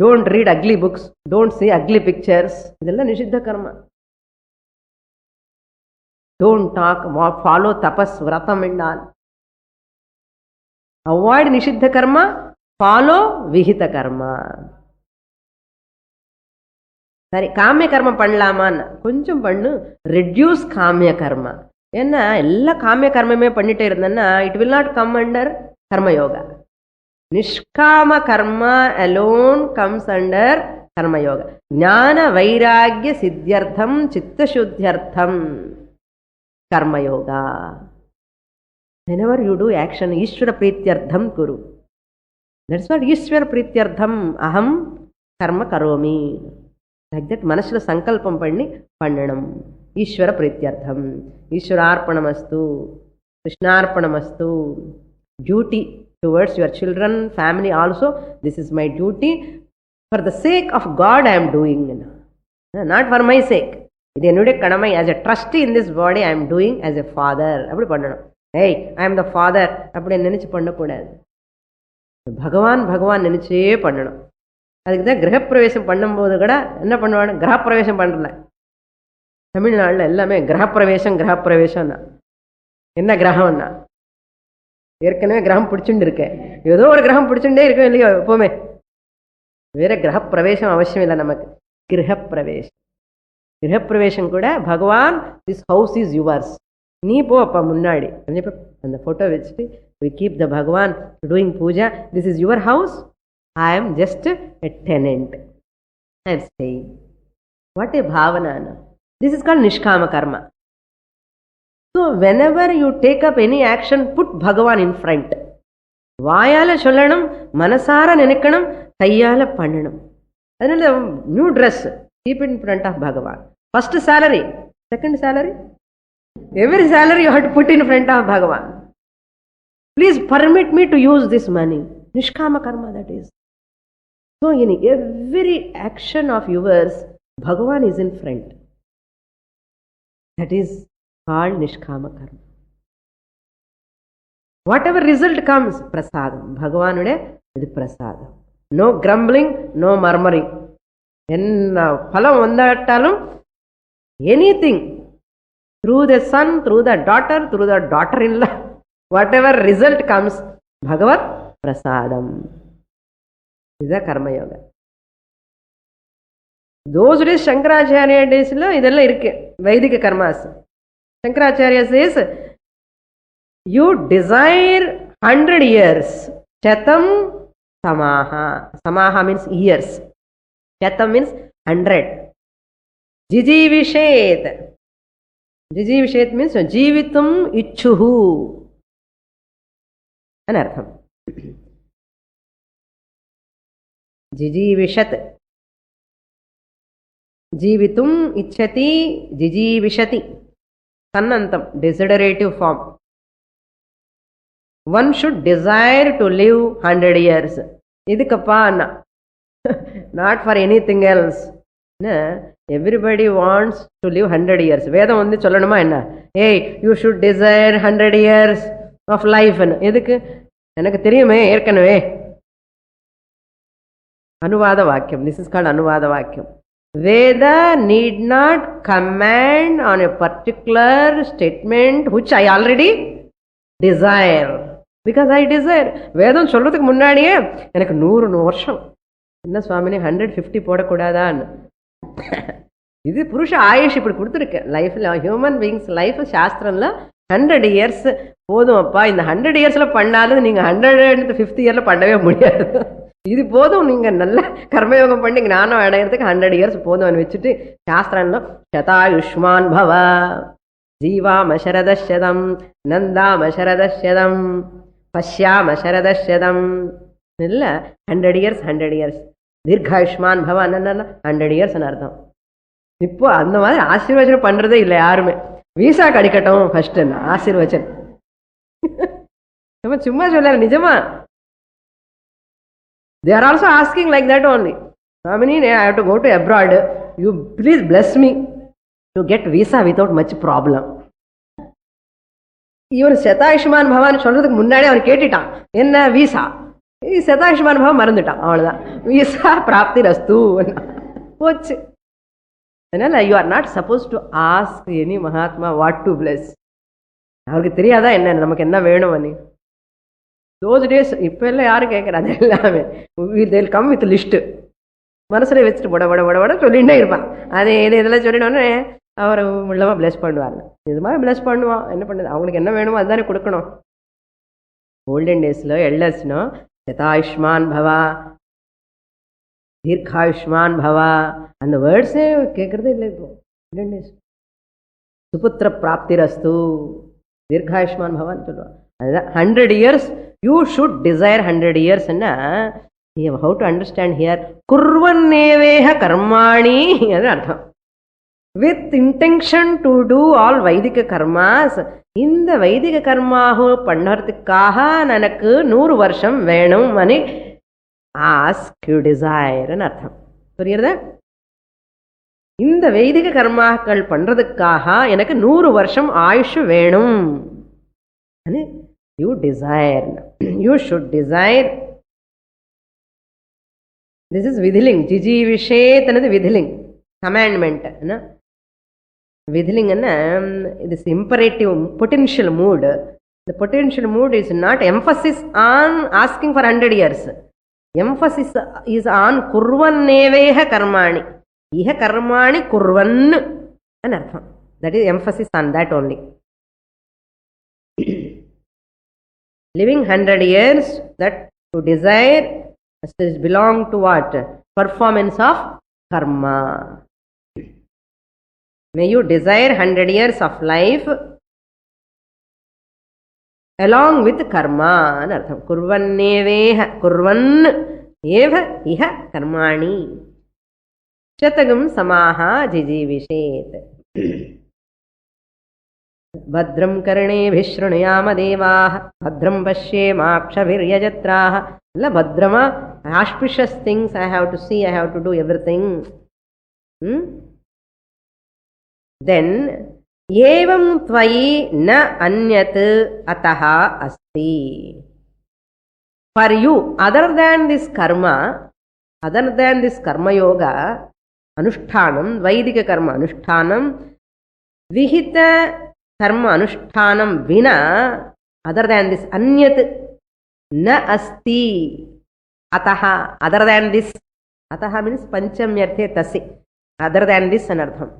Don't read ugly books, don't see ugly pictures. Idella nishiddha karma. Don't talk, follow tapas, vratam and all. Avoid nishiddha karma, follow vihita karma. சரி, காமிய கர்மம் பண்ணலாமான்னு கொஞ்சம் பண்ணு, reduce காமிய கர்மா. ஏன்னா எல்லா காமிய கர்மமே பண்ணிட்டே இருந்தேன்னா it will not come under karma yoga. நிஷ்காம karma alone comes under karma yoga. ஞான வைராகிய சித்தியர்த்தம் சித்தசுத்தியர்த்தம் karma yoga. whenever you do action ஈஸ்வர பிரீத்தியர்த்தம் குரு. that's what ஈஸ்வர பிரீத்தியர்த்தம் அகம் கர்ம கரோமி. like that மனசுல சங்கல்பம் பண்ணி பண்ணணும். ஈஸ்வர பிரீத்தியர்த்தம், ஈஸ்வரார்ப்பணமஸ்து, கிருஷ்ணார்ப்பணமஸ்து. duty towards your children, family also. This is my duty. For the sake of God I am doing, not for my sake. இது என்னுடைய கடமை. as a trustee in this body I am doing as a father. அப்படி பண்ணணும். hey, I am the father அப்படி நினைச்சு பண்ணக்கூடாது. பகவான் பகவான் நினைச்சே பண்ணணும். அதுக்கு தான் கிரகப்பிரவேசம் பண்ணும்போது கூட என்ன பண்ணுவாங்க, கிரகப்பிரவேசம் பண்ணல. தமிழ்நாட்டில் எல்லாமே கிரகப்பிரவேசம் கிரகப்பிரவேசம் தான். என்ன கிரகம்னா ஏற்கனவே கிரகம் பிடிச்சுட்டு இருக்கேன், ஏதோ ஒரு கிரகம் பிடிச்சுட்டே இருக்கேன் இல்லையோ எப்போவுமே. வேற கிரகப்பிரவேசம் அவசியம் இல்லை நமக்கு. கிரகப்பிரவேசம், கிரகப்பிரவேசம் கூட பகவான் திஸ் ஹவுஸ் இஸ் யுவர்ஸ், நீ போ அப்பா முன்னாடி அந்த ஃபோட்டோ வச்சுட்டு we keep the Bhagavan doing puja. This is your house, I am just a tenant, I am staying. What a bhavana. This is called nishkama karma. So whenever you take up any action, put Bhagavan in front. வாயால சொல்லணும், மனசார நினைக்கணும், கையால பண்ணணும். அதனால new dress, keep it in front of Bhagavan. First salary, second salary, every salary you have to put in front of Bhagavan. Please permit me to use this money. Nishkama karma, that is. So in every action of yours, Bhagavan is in front. That is called nishkama karma. Whatever result comes, prasadam. Bhagavanуde idu prasadam. No grumbling, no murmuring. Enna phalam vandattalum, anything, through the son, through the daughter-in-law, whatever result comes, Bhagavat prasadam. This is karma yoga. Those days, Shankaracharya days la idella irke Vaidika karmas. Shankaracharya says, you desire 100 years. Chatam samaha. Samaha means years. Chatam means 100. Jijivishet. Jijivishet means jeevitum ichuhu. Anartham. Jijivishat. Jeevitum ichhati jijivishati. Tannantam, desiderative form. One should desire to live 100 years. Idukappa anna. Not for anything else. Everybody wants to live 100 years. Vedam வந்து சொல்லணுமா என்ன? Hey, you should desire 100 years of life. எதுக்கு? எனக்கு தெரியுமே ஏற்கனவே. அனுவாத வாக்கியம். This is called அனுவாத வாக்கியம். Veda need not command on a particular statement which I already desire. Because I desire. வேதம் சொல்றதுக்கு முன்னாடியே எனக்கு 100 வருஷம். என்ன சுவாமினி 150 போடக்கூடாதான்னு. இது புருஷ ஆயுஷ் இப்படி கொடுத்துருக்கு. லைஃப்ல ஹியூமன் பீயிங்ஸ் லைஃப் சாஸ்திரம்ல 100 இயர்ஸ் போதும் அப்பா. இந்த 100 இயர்ஸ்ல பண்ணாலும் நீங்க 150 இயர்ல பண்ணவே முடியாது. இது போதும், நீங்க நல்ல கர்மயோகம் பண்ணி ஞானம் அடையிறதுக்கு 100 இயர்ஸ் போதும்னு வச்சுட்டு சாஸ்திரம்ல சதாயுஷ்மான் பவ ஜீவாம சரதசதம் நந்தாம சரதசதம் பஷ்யாம சரதசதம் இல்ல 100 இயர்ஸ் 100 இயர்ஸ் தீர்காயுஷ்மான் பவ 100 இயர்ஸ் அர்த்தம். இப்போ அந்த மாதிரி ஆசீர்வச்சனம் பண்றதே இல்லை யாருமே. வீசா கிடைக்கட்டும் ஃபர்ஸ்ட் ஆசீர்வச்சன். சும்மா சொல்லாரு, நிஜமா. They are also asking like that only. Swamini, I have to go to abroad. You please bless me to get visa without much problem. இவன் சதாயுஷ்மான் பவான் சொல்றதுக்கு முன்னாடி அவன் கேட்டுட்டான், என்ன வீசா? சதாயுஷ்மான் பவன் மறந்துட்டான், அவ்வளவுதான். வீசா பிராப்தி ரஸ்து போச்சு. அதனால you are not supposed to ask any Mahatma what to bless. அவருக்கு தெரியாதா என்ன நமக்கு என்ன வேணும் అని. those days இப்ப எல்லாம் யாரும் கேட்கறாங்க, எல்லாமே they'll come with list. மனசுல வச்சுட்டு போட போட போட போட சொல்லிட்டே இருப்பான். அது இதெல்லாம் சொல்லிட்டோன்னே அவர் உள்ளவா பிளஸ் பண்ணுவாங்க. இது மாதிரி பிளஸ் பண்ணுவான். என்ன பண்ணுது, அவங்களுக்கு என்ன வேணுமோ அதுதானே கொடுக்கணும். ஓல்டன் டேஸ்ல எல்டர்ஸ்னோ யதாயுஷ்மான் பவா, தீர்காயுஷ்மான் பவா, அந்த வேர்ட்ஸே கேட்கறதே இல்லை இப்போ ஓல்டன் டேஸ். சுபுத்திர பிராப்திரஸ்து, தீர்காயுஷ்மான் பவான்னு சொல்லுவான். அதுதான் 100 years you should desire 100 years. என்ன how to understand here, kurvanneveha karmani adu artham, with intention to do all vaidika karmas. இந்த வைதிக கர்மாவை பண்ணறதுக்காக எனக்கு 100 வருஷம் வேணும் అని ஆஸ்க் யூ டிசைர் ன்னு அர்த்தம். புரியுறதா? இந்த வைதிக கர்மாக்கள் பண்றதுக்காக எனக்கு 100 வருஷம் ஆயுஷ் வேணும் అని you desire. You should desire. This is vidhiling. Jijivishet another vidhiling, commandment. Vidhiling this imperative potential mood. The potential mood is not emphasis on asking for 100 years. Emphasis is on kurvanneveha karmani. Iha karmani kurvan anartham. That is emphasis on that only. Living 100 years, that to desire belong to what? Performance of karma. May you desire 100 years of life along with karma. Anartham. Kurvanneveha, kurvan eva iha karmani. Shatagam samaha jijivishet. Bhadram karne vishrunuyama devaha, bhadram pashyemakshaviryajatraha. Bhadrama, auspicious things I have to see, I have to do everything. Then evam tvayi na anyat ataha asti. For you, other than this karma yoga anushtanam, vaidika karma anushtanam, vihita karma anushtanam vina, other than this anyat na asti. Ataha, other than this. Ataha means panchamyarthe tasi, other than this anartham.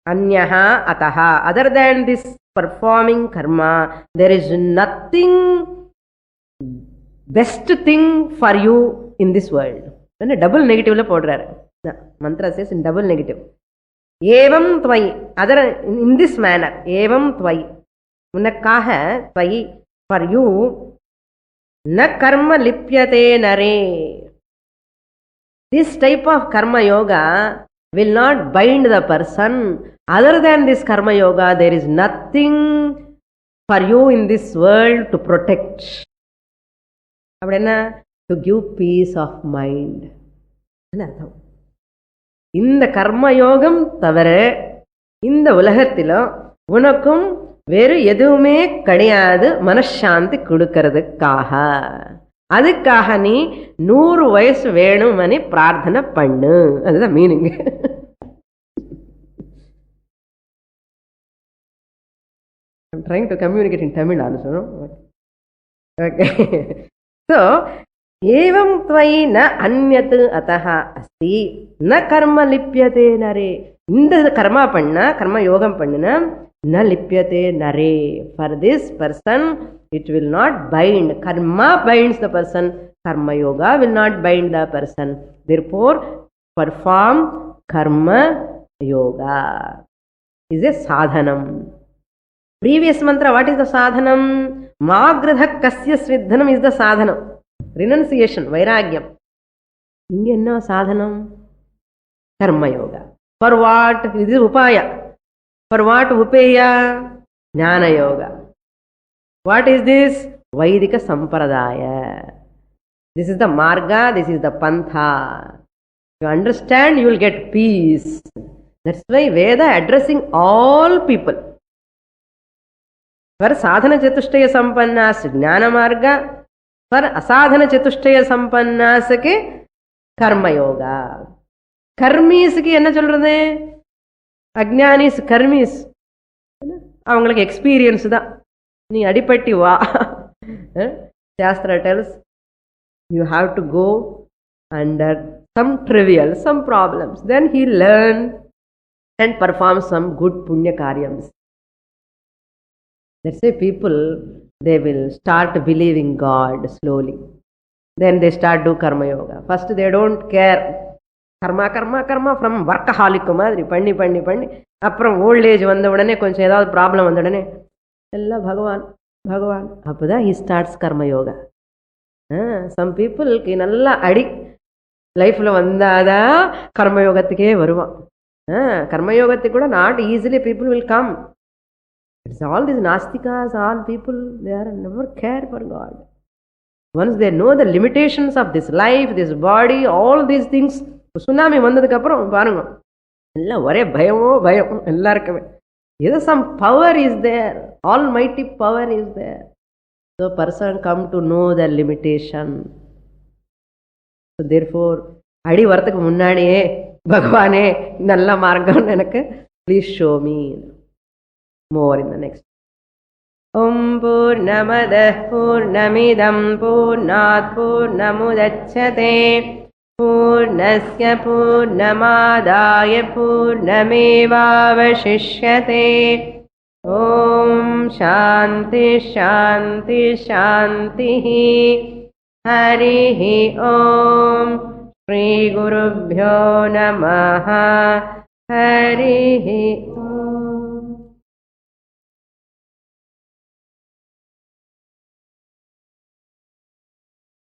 Anyaha ataha, other than this performing karma, there is nothing best thing for you in this world. Double negative la podrar. Mantra says in double negative. Evam tvai, other in this manner. Evam tvai. Unakaha tvai, for you, na karma lipyate nare. This type of karma yoga will not bind the person. Other than this karma yoga, there is nothing for you in this world to protect. To give peace of mind. இந்த கர்ம யோகம் தவிர இந்த உலகத்தில உனக்கும் வேறு எதுவுமே கிடையாது மனசாந்தி கொடுக்கிறதுக்காக. அதுக்காக நீ 100 வயசு வேணும்னு பிரார்த்தனை பண்ணு. அதுதான் meaning. I'm trying to communicate in Tamil also. Okay. So, evam tvayi na anyat ataha asti na karma lipyate nare. இந்த கர்மா பண்ணா, கர்ம யோகம் பண்ணுனா, na lipyate nare. For this person, it will not bind. Karma binds the person. Karma yoga will not bind the person. Therefore, perform karma yoga is a sadhanam. Previous mantra, what is the sadhanam? Magradha kasya svidhanam is the sadhanam. Renunciation, vairagyam. Inge enna sadhanam? Karma yoga. For what? This is upaya. For what upeya? Jnana yoga. What is this? Vaidika sampradaya. This is the marga, this is the pantha. You understand, you will get peace. That's why Veda addressing all people. For sadhana chatushtaya sampannas jnana marga, for asadhana chatushtaya sampannas ke karma yoga. கர்மீஸுக்கு என்ன சொல்றது? அஜ்ஞானிஸ் கர்மீஸ், அவங்களுக்கு experience தான். நீ அடிப்பட்டி வா. Sastra tells you have to go under some trivial, some problems, then he learn and perform some good punya karyams. Let's say people, they will start believing God slowly, then they start do karma yoga. First they don't care, karma karma karma from workaholic மாதிரி பண்ணி பண்ணி பண்ணி அப்புறம் old age வந்த உடனே கொஞ்சம் ஏதாவது problem வந்த உடனே எல்லாம் பகவான் பகவான், அப்போதான் he starts karma yoga. Some பீப்புளுக்கு நல்லா அடி லைஃப்பில் வந்தாதான் கர்மயோகத்துக்கே வருவான். கர்மயோகத்துக்கு கூட not easily people will come. It's all this nastikas, all people they are never care for god. Once they know the limitations of this life, this body, all these things. Tsunami வந்ததுக்கப்புறம் பாருங்க எல்லாம் ஒரே பயமோ பயம் எல்லாருக்குமே. ஏதோ some power is there, almighty power is there. So person come to know the limitation. So therefore அடி வரத்துக்கு முன்னாடியே பகவானே நல்ல மார்க்கம் எனக்கு please show me more in the next. Om Purnamadah Purnamidam Purnat Purnamudachyate Purnasya Purnamadaya Purnamevavashishyate. Om Shanti Shanti Shanti. Harihi Om. Shri Gurubhyo Namaha. Harihi